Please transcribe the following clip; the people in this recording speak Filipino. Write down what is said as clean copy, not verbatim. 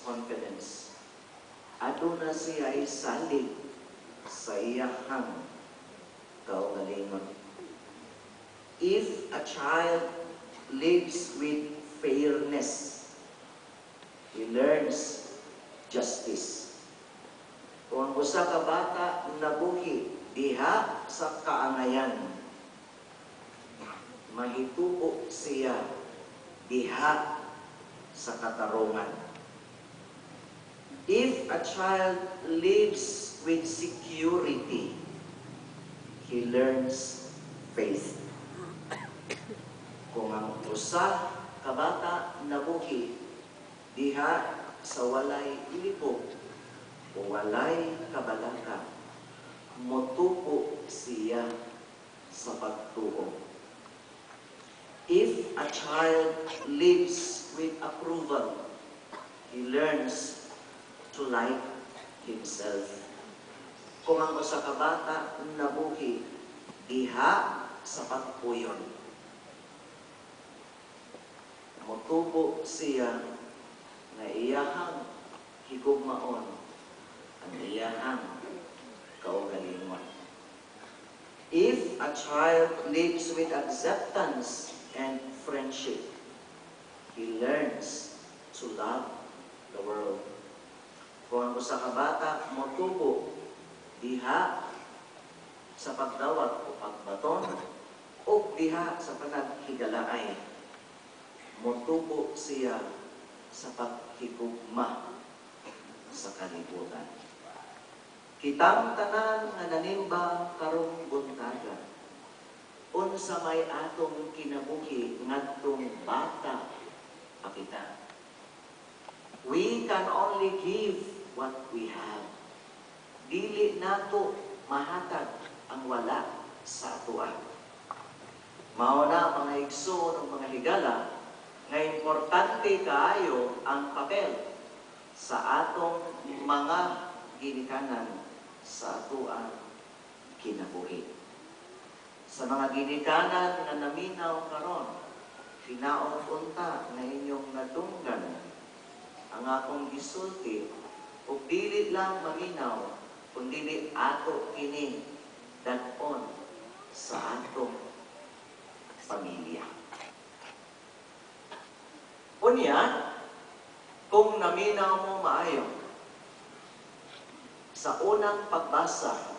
confidence. Aduna siya ay salig sa iyahang kaugalingon. If a child lives with fairness, he learns justice. Kung ang usa ka bata nabuhi diha sa kaangayan, mahituo siya diha sa katarungan. If a child lives with security, he learns faith. Kung ang usa ka bata nabuhi diha sa walay ilibog o walay kabalaka, motupo siya sa pagtuo. If a child lives with approval, he learns to like himself. Kung ang usa ka bata nabuhi diha sa pagpuyon, motubo siya na iyahang higugmaon ang iyahang kaugalingon. If a child lives with acceptance and friendship, he learns to love the world. Kung ang usa ka bata motubo diha sa pagdawat o pagbaton o diha sa panaghigalaay, motubo siya sa paghigugma sa kalibutan. Kitang tanan nga nanimba karong buntaga, unsa may atong kinabuhi ngadtong bata pa kita. We can only give what we have. Dili nato mahatag ang wala sa atoan. Mao na mga igsoon ng mga higala nga importante kaayo ang papel sa atong mga ginikanan sa atoan kinabuhi. Sa mga ginikanan nga naminaw karon, hinaon unta na inyong nadunggan ang akong gisulti ug dili lang maminaw kundi ato kini dat-on sa atong pamilya. Unya, kung naminaw mo maayo, sa unang pagbasa,